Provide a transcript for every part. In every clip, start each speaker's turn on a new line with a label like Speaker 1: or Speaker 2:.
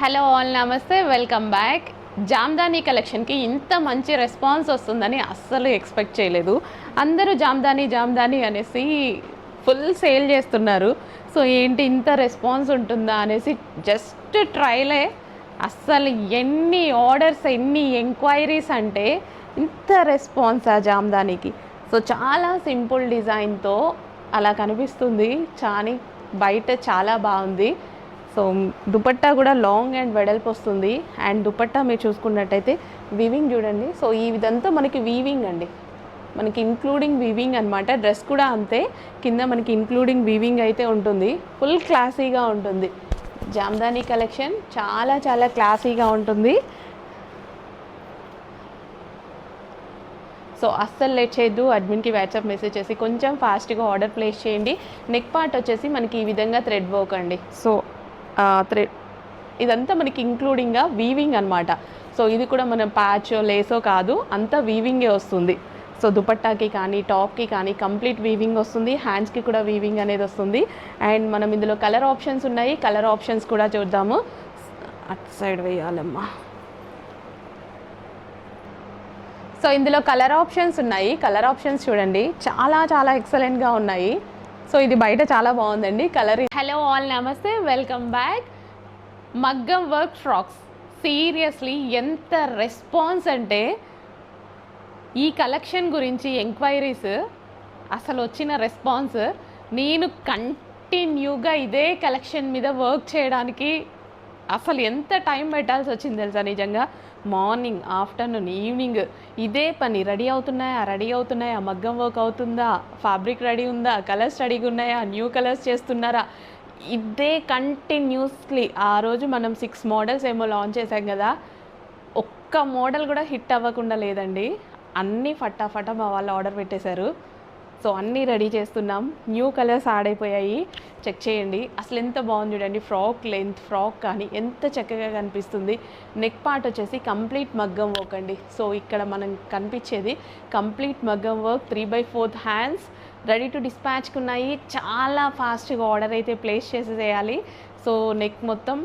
Speaker 1: Hello all, నమస్తే, welcome back. Jamdani కలెక్షన్కి ఇంత మంచి రెస్పాన్స్ వస్తుందని అస్సలు ఎక్స్పెక్ట్ చేయలేదు. అందరూ జామ్దానీ జామ్దానీ అనేసి ఫుల్ సేల్ చేస్తున్నారు. సో ఏంటి ఇంత రెస్పాన్స్ ఉంటుందా అనేసి జస్ట్ ట్రైలే. అస్సలు ఎన్ని ఆర్డర్స్, ఎన్ని ఎంక్వైరీస్ అంటే ఇంత రెస్పాన్స్ ఆ జామ్దానీకి. సో చాలా సింపుల్ డిజైన్తో అలా కనిపిస్తుంది. బయట చాలా బాగుంది. సో దుపట్టా కూడా లాంగ్ అండ్ వెడల్పు వస్తుంది. అండ్ దుపట్టా మీరు చూసుకున్నట్టయితే వీవింగ్ చూడండి. సో ఇదంతా మనకి వీవింగ్ అండి, మనకి ఇంక్లూడింగ్ వీవింగ్ అనమాట. డ్రెస్ కూడా అంతే, కింద మనకి ఇంక్లూడింగ్ వీవింగ్ అయితే ఉంటుంది. ఫుల్ క్లాసీగా ఉంటుంది. జామ్దానీ కలెక్షన్ చాలా చాలా క్లాసీగా ఉంటుంది. సో అస్సలు లేట్ చేయొద్దు. అడ్మిన్కి వాట్సాప్ మెసేజ్ చేసి కొంచెం ఫాస్ట్గా ఆర్డర్ ప్లేస్ చేయండి. నెక్ పార్ట్ వచ్చేసి మనకి ఈ విధంగా థ్రెడ్ వర్క్ అండి. సో థ్రెడ్ ఇదంతా మనకి ఇంక్లూడింగ్గా వీవింగ్ అనమాట. సో ఇది కూడా మనం ప్యాచో లేసో కాదు, అంతా వీవింగే వస్తుంది. సో దుపట్టాకి కానీ టాప్కి కానీ కంప్లీట్ వీవింగ్ వస్తుంది. హ్యాండ్స్కి కూడా వీవింగ్ అనేది వస్తుంది. అండ్ మనం ఇందులో కలర్ ఆప్షన్స్ ఉన్నాయి. కలర్ ఆప్షన్స్ కూడా చూద్దాము. అటు సైడ్ వేయాలమ్మా. సో ఇందులో కలర్ ఆప్షన్స్ ఉన్నాయి. కలర్ ఆప్షన్స్ చూడండి, చాలా చాలా ఎక్సలెంట్గా ఉన్నాయి. సో ఇది బయట చాలా బాగుందండి కలర్. హలో ఆల్, నమస్తే, వెల్కమ్ బ్యాక్. మగ్గం వర్క్ ఫ్రాక్స్ సీరియస్లీ ఎంత రెస్పాన్స్ అంటే, ఈ కలెక్షన్ గురించి ఎంక్వైరీస్, అసలు వచ్చిన రెస్పాన్స్, నేను కంటిన్యూగా ఇదే కలెక్షన్ మీద వర్క్ చేయడానికి అసలు ఎంత టైం పెట్టాల్సి వచ్చింది తెలుసా. నిజంగా మార్నింగ్, ఆఫ్టర్నూన్, ఈవినింగ్ ఇదే పని. రెడీ అవుతున్నాయా, మగ్గం వర్క్ అవుతుందా, ఫ్యాబ్రిక్ రెడీ ఉందా, కలర్స్ రెడీగా ఉన్నాయా, న్యూ కలర్స్ చేస్తున్నారా, ఇదే కంటిన్యూస్లీ. ఆ రోజు మనం 6 మోడల్స్ ఏమో లాంచ్ చేసాం కదా, ఒక్క మోడల్ కూడా హిట్ అవ్వకుండా లేదండి. అన్నీ ఫటాఫటా మా వాళ్ళు ఆర్డర్ పెట్టేశారు. సో అన్నీ రెడీ చేస్తున్నాం. న్యూ కలర్స్ యాడ్ అయిపోయాయి. చెక్ చేయండి, అసలు ఎంత బాగుంది చూడండి. ఫ్రాక్ లెంత్, ఫ్రాక్ కానీ ఎంత చక్కగా కనిపిస్తుంది. నెక్ పార్ట్ వచ్చేసి కంప్లీట్ మగ్గం వర్క్ అండి. సో ఇక్కడ మనం కనిపించేది కంప్లీట్ మగ్గం వర్క్. 3/4 హ్యాండ్స్ రెడీ టు డిస్పాచ్కి ఉన్నాయి. చాలా ఫాస్ట్గా ఆర్డర్ అయితే ప్లేస్ చేసేసేయాలి. సో నెక్ మొత్తం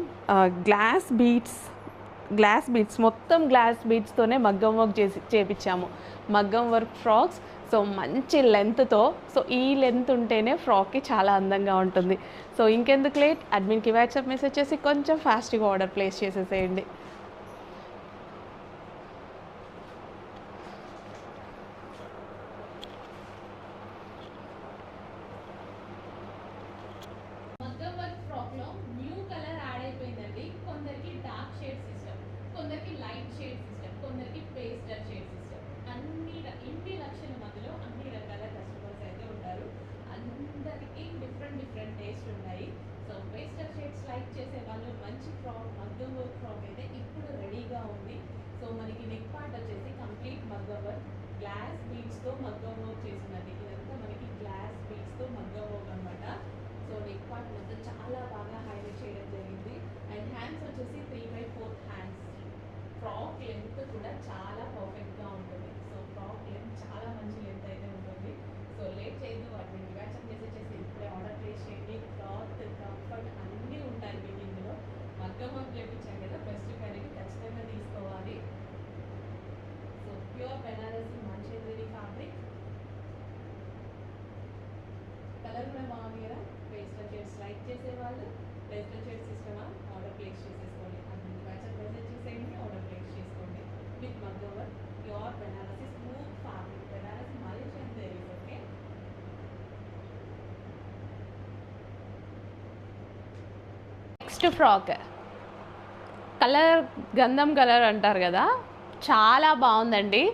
Speaker 1: గ్లాస్ బీడ్స్ మొత్తం గ్లాస్ బీడ్స్తోనే మగ్గం వర్క్ చేపించాము. మగ్గం వర్క్ ఫ్రాక్స్. సో మంచి లెంత్తో. సో ఈ లెంత్ ఉంటేనే ఫ్రాక్కి చాలా అందంగా ఉంటుంది. సో ఇంకెందుకు లేట్, అడ్మిన్కి వాట్సాప్ మెసేజ్ చేసి కొంచెం ఫాస్ట్గా ఆర్డర్ ప్లేస్ చేసేసేయండి. మగ్గం వర్క్ ఫ్రాక్లో న్యూ కలర్ యాడ్ అయిపోయిందండి. కొందరికి డార్క్ షేడ్స్ ఇష్టం, కొందరికి లైట్ షేడ్స్ ఇష్టం, కొందరికి పేస్టల్ షేడ్స్ ఇష్టం. ఇన్ని లక్షల మధ్యలో అన్ని రకాల కస్టమర్స్ అయితే ఉంటారు. అందరికీ డిఫరెంట్ టేస్ట్ ఉన్నాయి. సో పేస్టల్ షేడ్స్ లైక్ చేసే వాళ్ళు మంచి ఫ్రాక్, మగ్గం వర్క్ ఫ్రాక్ అయితే ఇప్పుడు రెడీగా ఉంది. సో మనకి నెక్ పార్ట్ వచ్చేసి కంప్లీట్ మగ్గం వర్క్, గ్లాస్ బీడ్స్తో మగ్గం వర్క్ చేసినది. ఇదంతా మనకి గ్లాస్ బీడ్స్తో మగ్గం వర్క్ అనమాట. సో నెక్ పార్ట్ మొత్తం చాలా బాగా హైలైట్ చేయడం జరిగింది. అండ్ హ్యాండ్స్ వచ్చేసి 3/4 హ్యాండ్స్. ఫ్రాక్ లెంత్ కూడా చాలా పర్ఫెక్ట్గా ఉంటుంది. సో ఫ్రాక్ లెంత్ చాలా మంచి లెంత్ అయితే ఉంటుంది. సో లేట్ చేయదు, వాటిని వాట్సాప్ మెసేజ్ చేసి ఇప్పుడే ఆర్డర్ ప్లేస్ చేయండి. క్లాత్, కంఫర్ట్ అన్నీ ఉంటాయి మీకు ఇందులో. మగ్గం వర్క్ చేయించాం కదా, బెస్ట్ క్వాలిటీ ఖచ్చితంగా తీసుకోవాలి. సో ప్యూర్ బెనారసీ మంచి ఫ్యాబ్రిక్. కలర్ కూడా బాగుంది కదా. పేస్టల్ షేడ్స్ లైక్ చేసేవాళ్ళు పేస్టల్ షేడ్స్ ఇష్టమా, ఆర్డర్ ప్లేస్ చేసేసుకోండి. అందుకు వాట్సాప్ మెసేజ్ చేసేయండి, ఆర్డర్ ప్లేస్ చేసుకోండి. విత్ మగ్గం work, pure Banarasi smooth fabric. Banarasi మలేషియన్ దేరీస్. ఓకే, నెక్స్ట్ ఫ్రాక్ కలర్ గంధం కలర్ అంటారు కదా, చాలా బాగుందండి.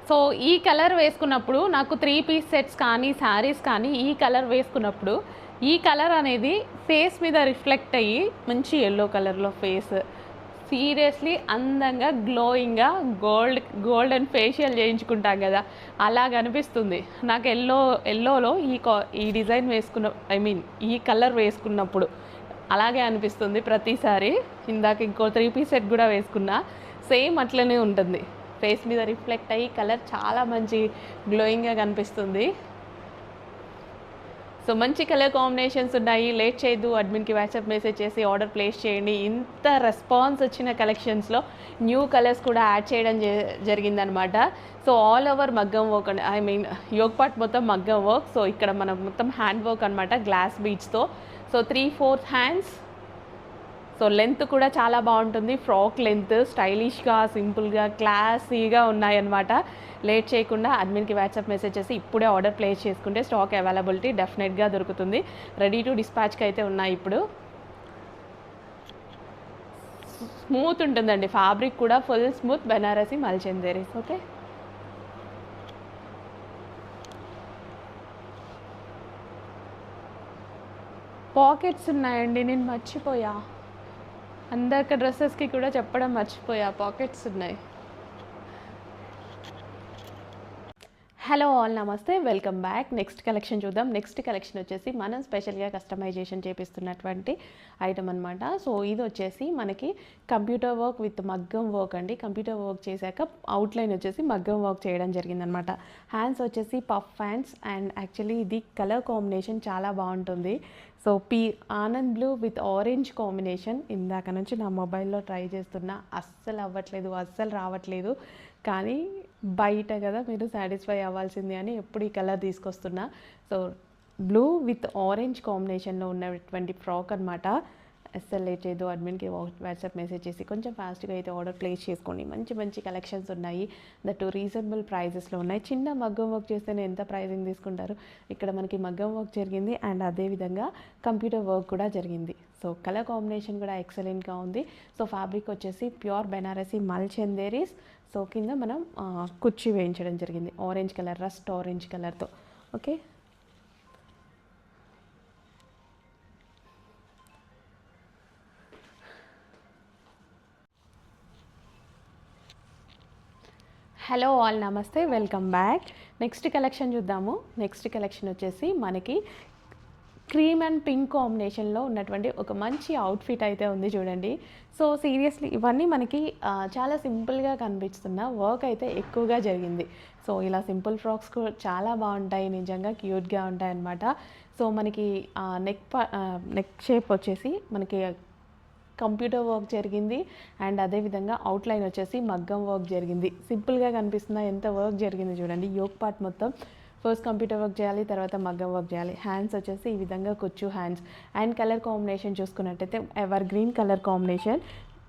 Speaker 1: సో ఈ కలర్ వేసుకున్నప్పుడు నాకు 3 పీస్ సెట్స్ కానీ శారీస్ కానీ ఈ కలర్ వేసుకున్నప్పుడు ఈ కలర్ అనేది ఫేస్ మీద రిఫ్లెక్ట్ అయ్యి మంచి ఎల్లో కలర్లో ఫేస్ సీరియస్లీ అందంగా గ్లోయింగ్గా గోల్డెన్ ఫేషియల్ చేయించుకుంటాం కదా, అలా కనిపిస్తుంది నాకు. ఎల్లోలో ఈ డిజైన్ ఈ కలర్ వేసుకున్నప్పుడు అలాగే అనిపిస్తుంది ప్రతిసారి. ఇందాక ఇంకో 3 పీస్ సెట్ కూడా వేసుకున్నా, సేమ్ అట్లనే ఉంటుంది. ఫేస్ మీద రిఫ్లెక్ట్ అయ్యి కలర్ చాలా మంచి గ్లోయింగ్గా కనిపిస్తుంది. సో మంచి కలర్ కాంబినేషన్స్ ఉన్నాయి. లేట్ చేయొద్దు, అడ్మిన్కి వాట్సాప్ మెసేజ్ చేసి ఆర్డర్ ప్లేస్ చేయండి. ఇంత రెస్పాన్స్ వచ్చిన కలెక్షన్స్లో న్యూ కలర్స్ కూడా యాడ్ చేయడం జరిగిందనమాట. సో ఆల్ ఓవర్ మగ్గం వర్క్ అండి, ఐ మీన్ యోగ్ పార్ట్ మొత్తం మగ్గం వర్క్. సో ఇక్కడ మనం మొత్తం హ్యాండ్ వర్క్ అనమాట, గ్లాస్ బీడ్స్తో. So 3/4 hands. సో లెంత్ కూడా చాలా బాగుంటుంది, ఫ్రాక్ లెంత్, స్టైలిష్గా, సింపుల్గా, క్లాసీగా ఉన్నాయన్నమాట. లేట్ చేయకుండా అడ్మిన్కి వాట్సాప్ మెసేజ్ చేసి ఇప్పుడే ఆర్డర్ ప్లేస్ చేసుకుంటే స్టాక్ అవైలబిలిటీ డెఫినెట్గా దొరుకుతుంది. రెడీ టు డిస్పాచ్కి అయితే ఉన్నాయి. ఇప్పుడు స్మూత్ ఉంటుందండి ఫ్యాబ్రిక్ కూడా, ఫుల్ స్మూత్ బెనారసి మల్చందేరీస్. ఓకే, పాకెట్స్ ఉన్నాయండి, నేను మర్చిపోయా, అందరికీ డ్రెస్సెస్కి కూడా చెప్పడం మర్చిపోయా, పాకెట్స్ ఉన్నాయి. హలో ఆల్, నమస్తే, వెల్కమ్ బ్యాక్. నెక్స్ట్ కలెక్షన్ చూద్దాం. నెక్స్ట్ కలెక్షన్ వచ్చేసి మనం స్పెషల్గా కస్టమైజేషన్ చేపిస్తున్నటువంటి ఐటమ్ అనమాట. సో ఇది వచ్చేసి మనకి కంప్యూటర్ వర్క్ విత్ మగ్గం వర్క్ అండి. కంప్యూటర్ వర్క్ చేశాక అవుట్లైన్ వచ్చేసి మగ్గం వర్క్ చేయడం జరిగిందనమాట. హ్యాండ్స్ వచ్చేసి పఫ్ హ్యాండ్స్, అండ్ యాక్చువల్లీ ఇది కలర్ కాంబినేషన్ చాలా బాగుంటుంది. So Anand blue with orange combination. ఇందాక నుంచి నా మొబైల్లో ట్రై చేస్తున్నా, అస్సలు అవ్వట్లేదు, అస్సలు రావట్లేదు. కానీ బయట కదా మీరు సాటిస్ఫై అవ్వాల్సింది అని ఎప్పుడు ఈ కలర్ తీసుకొస్తున్నా. సో బ్లూ విత్ ఆరెంజ్ కాంబినేషన్లో ఉన్నటువంటి ఫ్రాక్ అనమాట. అస్సలు లేట్ చేయదు, అడ్మిన్కి వాట్సాప్ మెసేజ్ చేసి కొంచెం ఫాస్ట్గా అయితే ఆర్డర్ ప్లేస్ చేసుకోండి. మంచి మంచి కలెక్షన్స్ ఉన్నాయి, దట్ రీజనబుల్ ప్రైజెస్లో ఉన్నాయి. చిన్న మగ్గం వర్క్ చేస్తేనే ఎంత ప్రైజింగ్ తీసుకుంటారు, ఇక్కడ మనకి మగ్గం వర్క్ జరిగింది అండ్ అదేవిధంగా కంప్యూటర్ వర్క్ కూడా జరిగింది. సో కలర్ కాంబినేషన్ కూడా ఎక్సలెంట్గా ఉంది. సో ఫ్యాబ్రిక్ వచ్చేసి ప్యూర్ బెనారసి మల్చందేరీస్. సో కింద మనం కుర్చీ వేయించడం జరిగింది ఆరెంజ్ కలర్, రస్ట్ ఆరెంజ్ కలర్తో. ఓకే, హలో ఆల్, నమస్తే, వెల్కమ్ బ్యాక్. నెక్స్ట్ కలెక్షన్ చూద్దాము. నెక్స్ట్ కలెక్షన్ వచ్చేసి మనకి క్రీమ్ అండ్ పింక్ కాంబినేషన్లో ఉన్నటువంటి ఒక మంచి అవుట్ఫిట్ అయితే ఉంది చూడండి. సో సీరియస్లీ ఇవన్నీ మనకి చాలా సింపుల్గా కనిపిస్తున్న వర్క్ అయితే ఎక్కువగా జరిగింది. సో ఇలా సింపుల్ ఫ్రాక్స్ కూడా చాలా బాగుంటాయి, నిజంగా క్యూట్గా ఉంటాయి అన్నమాట. సో మనకి నెక్ షేప్ వచ్చేసి మనకి కంప్యూటర్ వర్క్ జరిగింది అండ్ అదేవిధంగా అవుట్లైన్ వచ్చేసి మగ్గం వర్క్ జరిగింది. సింపుల్గా కనిపిస్తున్న ఎంత వర్క్ జరిగింది చూడండి. యోగ్ పార్ట్ మొత్తం ఫస్ట్ కంప్యూటర్ వర్క్ చేయాలి, తర్వాత మగ్గం వర్క్ చేయాలి. హ్యాండ్స్ వచ్చేసి ఈ విధంగా కుచ్చు హ్యాండ్స్. అండ్ కలర్ కాంబినేషన్ చూసుకున్నట్టయితే ever green colour combination,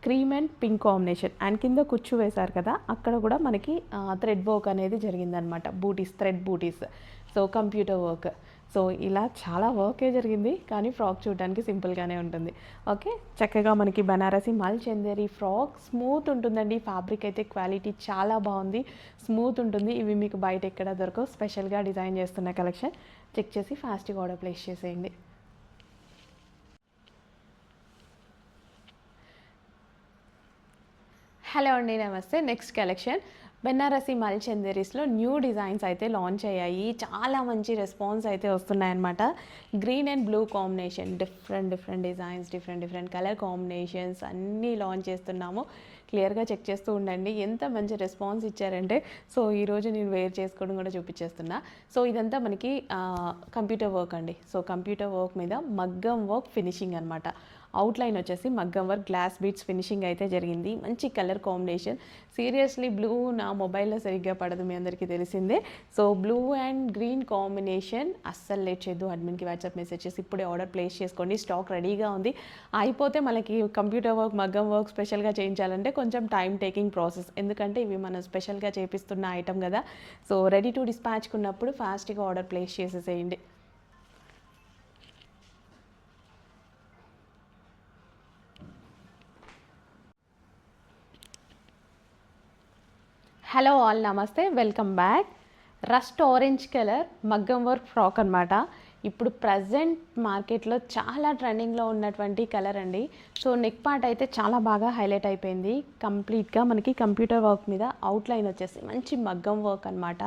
Speaker 1: cream and pink combination. And కింద కుచ్చు వేశారు కదా, అక్కడ కూడా మనకి థ్రెడ్ వర్క్ అనేది జరిగిందనమాట, బూటీస్, థ్రెడ్ బూటీస్. So computer work. సో ఇలా చాలా వర్కే జరిగింది, కానీ ఫ్రాక్ చూడడానికి సింపుల్గానే ఉంటుంది. ఓకే, చక్కగా మనకి బనారసి మల్చందేరి ఫ్రాక్ స్మూత్ ఉంటుందండి. ఫ్యాబ్రిక్ అయితే క్వాలిటీ చాలా బాగుంది, స్మూత్ ఉంటుంది. ఇవి మీకు బయట ఎక్కడ దొరకవు, స్పెషల్గా డిజైన్ చేస్తున్న కలెక్షన్. చెక్ చేసి ఫాస్ట్గా ఆర్డర్ ప్లేస్ చేసేయండి. హలో అండి, నమస్తే. నెక్స్ట్ కలెక్షన్ బెనారసి మల్చందేరీస్లో న్యూ డిజైన్స్ అయితే లాంచ్ అయ్యాయి. చాలా మంచి రెస్పాన్స్ అయితే వస్తున్నాయన్నమాట. Green and blue combination, different designs, different colour combinations అన్నీ లాంచ్ చేస్తున్నాము. క్లియర్గా చెక్ చేస్తూ ఉండండి. ఎంత మంచి రెస్పాన్స్ ఇచ్చారంటే, సో ఈరోజు నేను వేర్ చేసుకోవడం కూడా చూపించేస్తున్నా. సో ఇదంతా మనకి కంప్యూటర్ వర్క్ అండి. సో కంప్యూటర్ వర్క్ మీద మగ్గం వర్క్ ఫినిషింగ్ అనమాట. అవుట్లైన్ వచ్చేసి మగ్గం వర్క్, గ్లాస్ బీడ్స్ ఫినిషింగ్ అయితే జరిగింది. మంచి కలర్ కాంబినేషన్. సీరియస్లీ బ్లూ నా మొబైల్లో సరిగ్గా పడదు, మీ అందరికీ తెలిసిందే. So blue and green combination. అస్సలు లేట్ చేయొద్దు, అడ్మిన్కి వాట్సాప్ మెసేజ్ చేసి ఇప్పుడే ఆర్డర్ ప్లేస్ చేసుకోండి. స్టాక్ రెడీగా ఉంది. అయిపోతే మనకి కంప్యూటర్ వర్క్, మగ్గం వర్క్ స్పెషల్గా చేయించాలంటే కొంచెం టైం టేకింగ్ ప్రాసెస్, ఎందుకంటే ఇవి మనం స్పెషల్గా చేపిస్తున్న ఐటమ్ కదా. సో రెడీ టు డిస్పాచ్కి ఉన్నప్పుడు ఫాస్ట్గా ఆర్డర్ ప్లేస్ చేసేసేయండి. హలో ఆల్, నమస్తే, welcome back. Rust orange colour మగ్గం వర్క్ ఫ్రాక్ అనమాట. ఇప్పుడు ప్రజెంట్ మార్కెట్లో చాలా ట్రెండింగ్లో ఉన్నటువంటి కలర్ అండి. సో నెక్ పార్ట్ అయితే చాలా బాగా హైలైట్ అయిపోయింది. కంప్లీట్గా మనకి కంప్యూటర్ వర్క్ మీద అవుట్లైన్ వచ్చేసి మంచి మగ్గం వర్క్ అనమాట.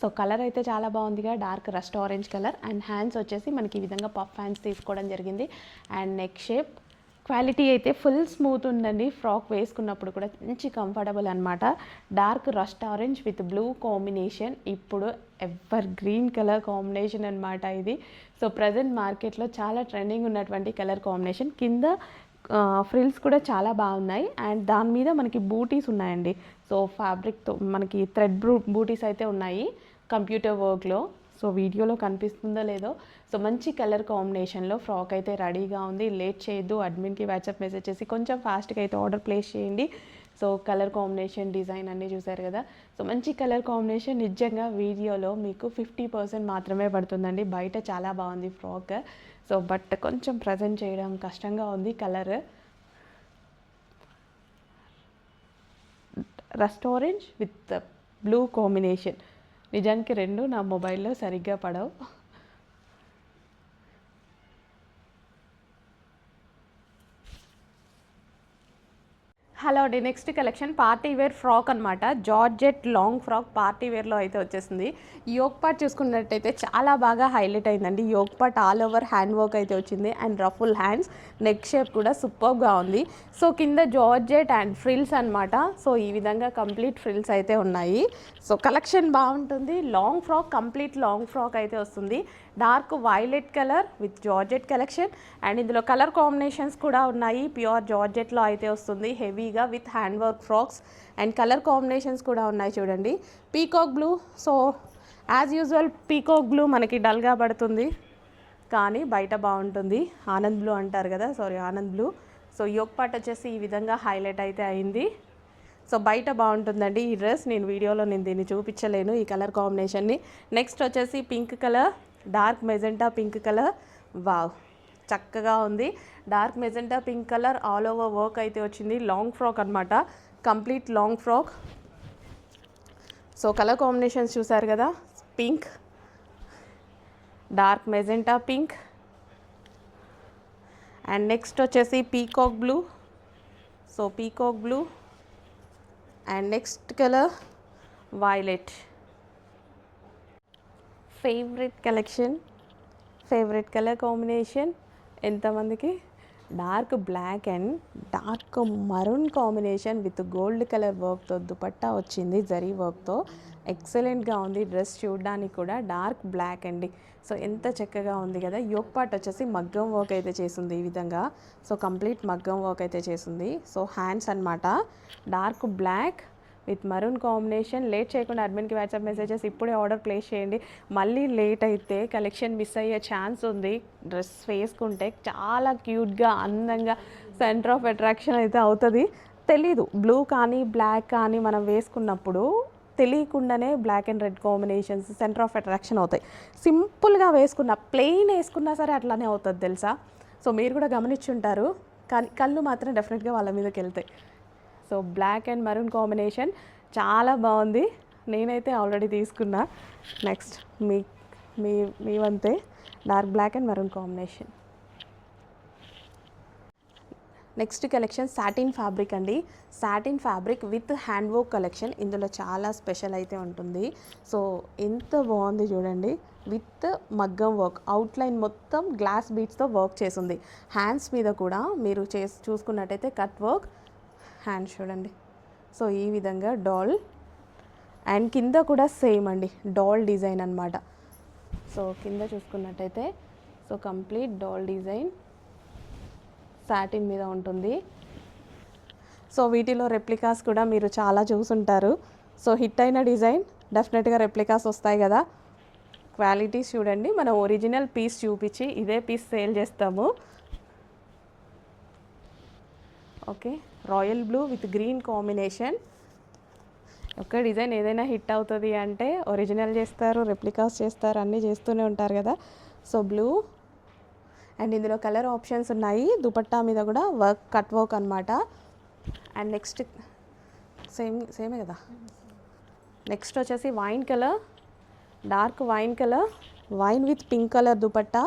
Speaker 1: సో కలర్ అయితే చాలా బాగుందిగా, dark rust orange colour. And hands వచ్చేసి మనకి ఈ విధంగా పఫ్ హ్యాండ్స్ తీసుకోవడం జరిగింది. అండ్ నెక్ షేప్ క్వాలిటీ అయితే ఫుల్ స్మూత్ ఉందండి. ఫ్రాక్ వేసుకున్నప్పుడు కూడా మంచి కంఫర్టబుల్ అనమాట. Dark rust orange with blue combination, ఇప్పుడు ఎవర్ గ్రీన్ కలర్ కాంబినేషన్ అనమాట ఇది. సో ప్రజెంట్ మార్కెట్లో చాలా ట్రెండింగ్ ఉన్నటువంటి కలర్ కాంబినేషన్. కింద ఫ్రిల్స్ కూడా చాలా బాగున్నాయి అండ్ దాని మీద మనకి బూటీస్ ఉన్నాయండి. సో ఫ్యాబ్రిక్తో మనకి థ్రెడ్ బూటీస్ అయితే ఉన్నాయి కంప్యూటర్ వర్క్లో. సో వీడియోలో కనిపిస్తుందో లేదో. సో మంచి కలర్ కాంబినేషన్లో ఫ్రాక్ అయితే రెడీగా ఉంది. లేట్ చేయొద్దు, అడ్మిన్కి వాట్సాప్ మెసేజ్ చేసి కొంచెం ఫాస్ట్గా అయితే ఆర్డర్ ప్లేస్ చేయండి. సో కలర్ కాంబినేషన్, డిజైన్ అన్నీ చూసారు కదా. సో మంచి కలర్ కాంబినేషన్. నిజంగా వీడియోలో మీకు 50% మాత్రమే పడుతుందండి. బయట చాలా బాగుంది ఫ్రాక్. సో బట్ కొంచెం ప్రజెంట్ చేయడం కష్టంగా ఉంది. Colour rust orange with blue combination. నిజానికి రెండు నా మొబైల్లో సరిగ్గా పడవు. హలో అండి, next collection party wear frock అనమాట. జార్జెట్ లాంగ్ ఫ్రాక్ పార్టీ వేర్లో అయితే వచ్చేసింది. యోక్ పార్ట్ చూసుకున్నట్టయితే చాలా బాగా హైలైట్ అయిందండి. Yoke part all over hand work అయితే వచ్చింది and ruffle hands, neck shape కూడా సూపర్గా ఉంది. సో కింద జార్జెట్ అండ్ ఫ్రిల్స్ అనమాట. సో ఈ విధంగా కంప్లీట్ ఫ్రిల్స్ అయితే ఉన్నాయి. సో కలెక్షన్ బాగుంటుంది. Long frock, complete long frock అయితే వస్తుంది. Dark violet colour with georgette collection and ఇందులో కలర్ కాంబినేషన్స్ కూడా ఉన్నాయి. ప్యూర్ జార్జెట్లో అయితే వస్తుంది హెవీగా with hand work frocks and colour combinations కూడా ఉన్నాయి చూడండి. Peacock blue. So as usual peacock blue మనకి డల్గా పడుతుంది కానీ బయట బాగుంటుంది. ఆనంద్ బ్లూ అంటారు కదా, sorry Anand blue. So yoke part వచ్చేసి ఈ విధంగా హైలైట్ అయితే అయింది. సో బయట బాగుంటుందండి ఈ డ్రెస్. నేను వీడియోలో దీన్ని చూపించలేను ఈ కలర్ కాంబినేషన్ని. నెక్స్ట్ వచ్చేసి pink colour, dark magenta pink colour. Wow, చక్కగా ఉంది. Dark magenta pink colour all over work అయితే వచ్చింది. లాంగ్ ఫ్రాక్ అనమాట, complete long frock. So colour combinations చూసారు కదా, pink, dark magenta pink and next వచ్చేసి peacock blue. So peacock blue and next colour violet. Favourite collection, favourite colour combination ఎంతమందికి? Dark black and dark maroon combination with gold colour వర్క్తో దుపట్టా వచ్చింది, జరీ వర్క్తో. ఎక్సలెంట్గా ఉంది dress చూడడానికి కూడా. డార్క్ బ్లాక్ అండి. సో ఎంత చక్కగా ఉంది కదా. యోక్ పార్ట్ వచ్చేసి మగ్గం వర్క్ అయితే చేసింది ఈ విధంగా. సో కంప్లీట్ మగ్గం వర్క్ అయితే చేసింది. సో హ్యాండ్స్ అనమాట dark black with maroon combination. Late చేయకుండా అడ్మిన్కి వాట్సాప్ మెసేజెస్ ఇప్పుడే ఆర్డర్ ప్లేస్ చేయండి. మళ్ళీ లేట్ అయితే కలెక్షన్ మిస్ అయ్యే ఛాన్స్ ఉంది. డ్రెస్ వేసుకుంటే చాలా క్యూట్గా, అందంగా సెంటర్ ఆఫ్ అట్రాక్షన్ అయితే అవుతుంది. తెలీదు, బ్లూ కానీ బ్లాక్ కానీ మనం వేసుకున్నప్పుడు తెలియకుండానే black and red combinations centre of attraction అవుతాయి. సింపుల్గా వేసుకున్న, ప్లెయిన్ వేసుకున్నా సరే అట్లానే అవుతుంది తెలుసా. సో మీరు కూడా గమనించుంటారు. కానీ కళ్ళు మాత్రం డెఫినెట్గా వాళ్ళ మీదకి వెళ్తాయి. So black and maroon combination చాలా బాగుంది. నేనైతే ఆల్రెడీ తీసుకున్నా. నెక్స్ట్ మీ వంతే dark black and maroon combination. Next collection satin fabric అండి. Satin fabric with hand work collection. ఇందులో చాలా స్పెషల్ అయితే ఉంటుంది. సో ఎంత బాగుంది చూడండి. విత్ మగ్గం వర్క్, అవుట్లైన్ మొత్తం గ్లాస్ బీడ్స్తో వర్క్ చేసింది. హ్యాండ్స్ మీద కూడా మీరు చూసుకున్నట్టయితే కట్ వర్క్. హ్యాండ్స్ చూడండి. సో ఈ విధంగా డాల్ అండ్ కింద కూడా సేమ్ అండి, డాల్ డిజైన్ అనమాట. సో కింద చూసుకున్నట్టయితే so complete doll design satin మీద ఉంటుంది. సో వీటిలో రెప్లికాస్ కూడా మీరు చాలా చూసుంటారు. సో హిట్ అయిన డిజైన్ డెఫినెట్గా రెప్లికాస్ వస్తాయి కదా. క్వాలిటీస్ చూడండి. మనం ఒరిజినల్ పీస్ చూపించి ఇదే పీస్ సేల్ చేస్తాము. Okay, royal blue with green combination. ఒక డిజైన్ ఏదైనా హిట్ అవుతుంది అంటే ఒరిజినల్ చేస్తారు, రెప్లికాస్ చేస్తారు, అన్నీ చేస్తూనే ఉంటారు కదా. సో బ్లూ అండ్ ఇందులో కలర్ ఆప్షన్స్ ఉన్నాయి. దుపట్టా మీద కూడా వర్క్, కట్ వర్క్ అనమాట. అండ్ నెక్స్ట్ సేమే కదా. నెక్స్ట్ వచ్చేసి wine colour, dark wine colour, wine with pink colour dupatta.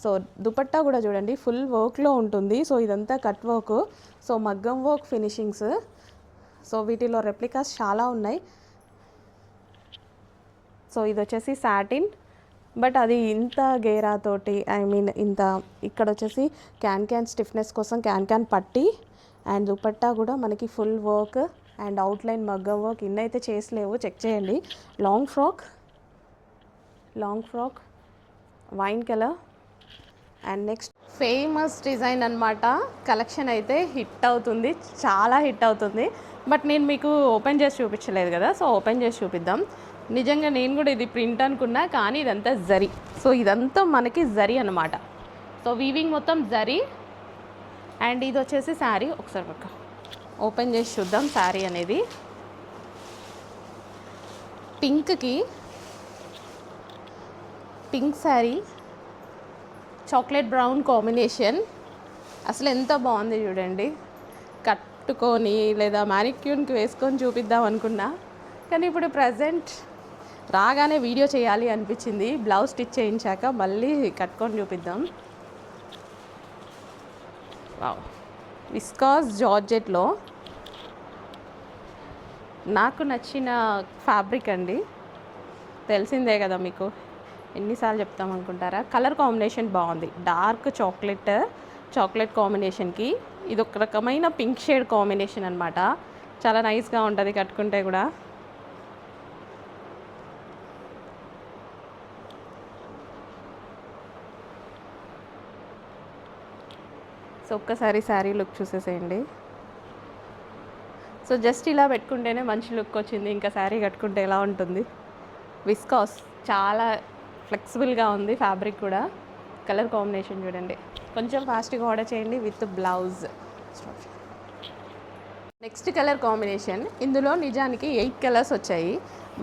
Speaker 1: So dupatta కూడా చూడండి ఫుల్ వర్క్లో ఉంటుంది. సో ఇదంతా కట్ వర్క్, సో మగ్గం వర్క్ ఫినిషింగ్స్. సో వీటిలో రెప్లికాస్ చాలా ఉన్నాయి. సో ఇది వచ్చేసి సాటిన్ బట్ అది ఇంత గేరాతోటి ఐ మీన్ ఇంత ఇక్కడ వచ్చేసి క్యాన్ స్టిఫ్నెస్ కోసం క్యాన్ పట్టి అండ్ దుపట్టా కూడా మనకి ఫుల్ వర్క్ అండ్ అవుట్లైన్ మగ్గం వర్క్ ఇన్నైతే చేసలేవు, చెక్ చేయండి. Long frock wine colour and next famous design అనమాట. కలెక్షన్ అయితే హిట్ అవుతుంది, చాలా హిట్ అవుతుంది. బట్ నేను మీకు ఓపెన్ చేసి చూపించలేదు కదా, సో ఓపెన్ చేసి చూపిద్దాం. నిజంగా నేను కూడా ఇది ప్రింట్ అనుకున్నా, కానీ ఇదంతా జరీ. సో ఇదంతా మనకి జరీ అనమాట. సో వీవింగ్ మొత్తం జరీ. అండ్ ఇది వచ్చేసి శారీ. ఒకసారి పక్క ఓపెన్ చేసి చూద్దాం. శారీ అనేది pink sari, chocolate brown combination. అసలు ఎంత బాగుంది చూడండి. కట్టుకొని లేదా మ్యానిక్యూర్కి వేసుకొని చూపిద్దాం అనుకున్నా, కానీ ఇప్పుడు ప్రజెంట్ రాగానే వీడియో చేయాలి అనిపించింది. బ్లౌజ్ స్టిచ్ చేయించాక మళ్ళీ కట్టుకొని చూపిద్దాం. వావ్, విస్కాస్ జార్జెట్లో నాకు నచ్చిన ఫ్యాబ్రిక్ అండి. తెలిసిందే కదా మీకు, ఎన్నిసార్లు చెప్తాం అనుకుంటారా. కలర్ కాంబినేషన్ బాగుంది. డార్క్ చాక్లెట్ కాంబినేషన్కి ఇది ఒక రకమైన పింక్ షేడ్ కాంబినేషన్ అనమాట. చాలా నైస్గా ఉంటుంది కట్టుకుంటే కూడా. సో ఒక్కసారి శారీ లుక్ చూసేసేయండి. సో జస్ట్ ఇలా పెట్టుకుంటేనే మంచి లుక్ వచ్చింది, ఇంకా శారీ కట్టుకుంటే ఎలా ఉంటుంది. విస్కాస్ చాలా ఫ్లెక్సిబుల్గా ఉంది ఫ్యాబ్రిక్ కూడా. కలర్ కాంబినేషన్ చూడండి. కొంచెం ఫాస్ట్గా ఆర్డర్ చేయండి with blouse. Next colour combination. ఇందులో నిజానికి 8 కలర్స్ వచ్చాయి,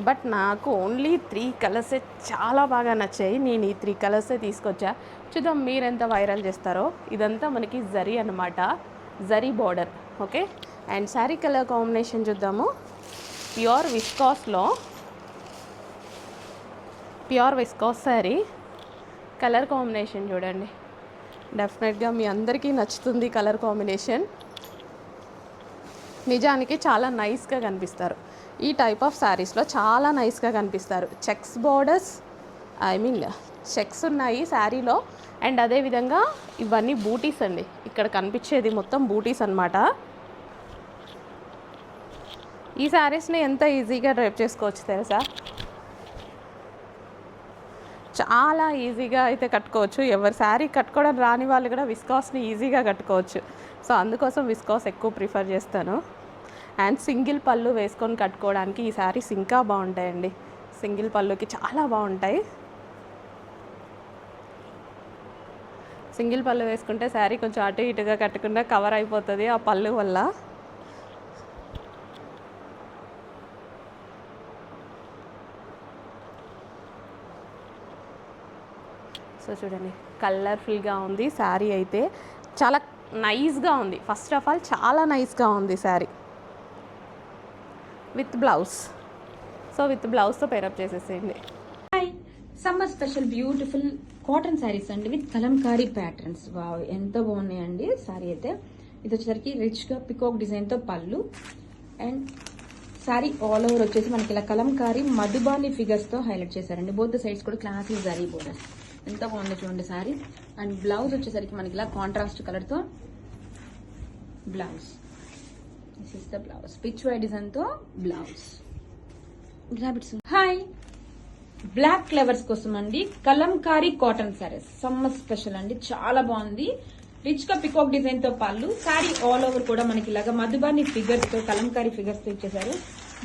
Speaker 1: బట్ నాకు ఓన్లీ 3 కలర్సే చాలా బాగా నచ్చాయి. నేను ఈ 3 కలర్సే తీసుకొచ్చా. చూద్దాం మీరు ఎంత వైరల్ చేస్తారో. ఇదంతా మనకి జరీ అనమాట, zari border. Okay, and sari colour combination చూద్దాము. Pure viscose sari. Colour combination చూడండి. డెఫినెట్గా మీ అందరికీ నచ్చుతుంది కలర్ కాంబినేషన్. నిజానికి చాలా నైస్గా కనిపిస్తారు. ఈ టైప్ ఆఫ్ శారీస్లో చాలా నైస్గా కనిపిస్తారు. Checks borders, I mean checks ఉన్నాయి శారీలో. అండ్ అదేవిధంగా ఇవన్నీ బూటీస్ అండి. ఇక్కడ కనిపించేది మొత్తం బూటీస్ అనమాట. ఈ శారీస్ని ఎంత ఈజీగా డ్రైప్ చేసుకోవచ్చు తెలుసా. చాలా ఈజీగా అయితే కట్టుకోవచ్చు. ఎవరి శారీ కట్టుకోవడం రాని వాళ్ళు కూడా విస్కాస్ని ఈజీగా కట్టుకోవచ్చు. సో అందుకోసం విస్కాస్ ఎక్కువ ప్రిఫర్ చేస్తాను. అండ్ సింగిల్ పళ్ళు వేసుకొని కట్టుకోవడానికి ఈ శారీస్ ఇంకా బాగుంటాయండి. సింగిల్ పళ్ళుకి చాలా బాగుంటాయి. సింగిల్ పళ్ళు వేసుకుంటే శారీ కొంచెం అటు ఇటుగా కట్టకుండా కవర్ అయిపోతుంది ఆ పళ్ళు వల్ల. సో చూడండి, కలర్ఫుల్గా ఉంది శారీ అయితే. చాలా నైస్గా ఉంది. ఫస్ట్ ఆఫ్ ఆల్ చాలా నైస్గా ఉంది sari with blouse. So with బ్లౌజ్తో పేరప్ చేసేసేయండి.
Speaker 2: Hi, summer special beautiful cotton saris అండి విత్ కలంకారీ ప్యాటర్న్స్. వావ్, ఎంత బాగున్నాయండి శారీ అయితే. ఇది వచ్చేసరికి రిచ్గా పికాక్ డిజైన్తో పళ్ళు. అండ్ శారీ ఆల్ ఓవర్ వచ్చేసి మనకి ఇలా కలంకారీ మధుబాని ఫిగర్స్తో హైలైట్ చేశారండి. బోత్ సైడ్స్ కూడా క్లాసీ జరీ బోర్డర్స్. ఎంత బాగుంది చూడండి శారీ. అండ్ బ్లౌజ్ వచ్చేసరికి మనకి ఇలా కాంట్రాస్ట్ కలర్తో blouse. This is the blouse, pichwai design తో బ్లౌజ్. హాయ్, బ్లాక్ ఫ్లవర్స్ కోసం అండి kalamkari cotton saris. Summer special అండి, చాలా బాగుంది. రిచ్ గా పికాక్ డిజైన్ తో పళ్ళు. శారీ ఆల్ ఓవర్ కూడా మనకి ఇలాగా మధుబాని ఫిగర్స్ తో కలంకారీ ఫిగర్స్ తో ఇచ్చేసారు.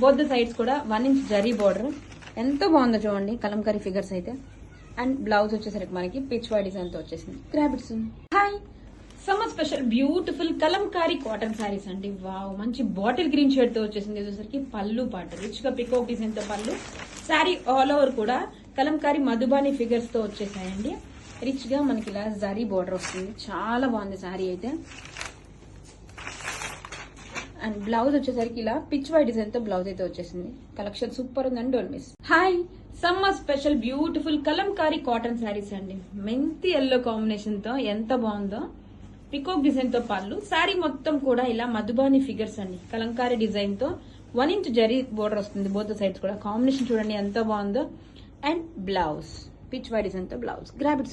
Speaker 2: బోత్ సైడ్స్ కూడా 1 ఇంచ్ జరీ బార్డర్. ఎంత బాగుందో చూడండి కలంకారీ ఫిగర్స్ అయితే. అండ్ బ్లౌజ్ వచ్చేసరికి మనకి పిచ్ వై డిజైన్ తో వచ్చేసింది. Grab it soon. Hi, summer special beautiful Kalamkari cotton saris అండి. వావ్, మంచి బాటిల్ గ్రీన్ షేడ్ తో వచ్చేసింది. వచ్చేసరికి పళ్ళు పాట రిచ్ గా పికాక్ డిజైన్ తో పళ్ళు. శారీ ఆల్ ఓవర్ కూడా కలంకారీ మధుబాని ఫిగర్స్ తో వచ్చేసాయండి. రిచ్ గా మనకి ఇలా జరీ బార్డర్ వస్తుంది. చాలా బాగుంది శారీ అయితే. అండ్ బ్లౌజ్ వచ్చేసరికి ఇలా పిచ్ వై డిజైన్ తో బ్లౌజ్ అయితే వచ్చేసింది. కలెక్షన్ సూపర్ ఉందండి, don't miss. Hi, summer special beautiful Kalamkari cotton saris అండి. మెంతి ఎల్లో కాంబినేషన్ తో ఎంత బాగుందో. పికాక్ డిజైన్ తో పళ్ళు. శారీ మొత్తం కూడా ఇలా మధుబాని ఫిగర్స్ అండి. కలంకారీ డిజైన్ తో 1 ఇంచ్ జరీ బోర్డర్ వస్తుంది. బోత్ సైడ్స్ కూడా కాంబినేషన్ చూడండి ఎంత బాగుందో. And blouse pichwai design తో బ్లౌజ్. Grab it.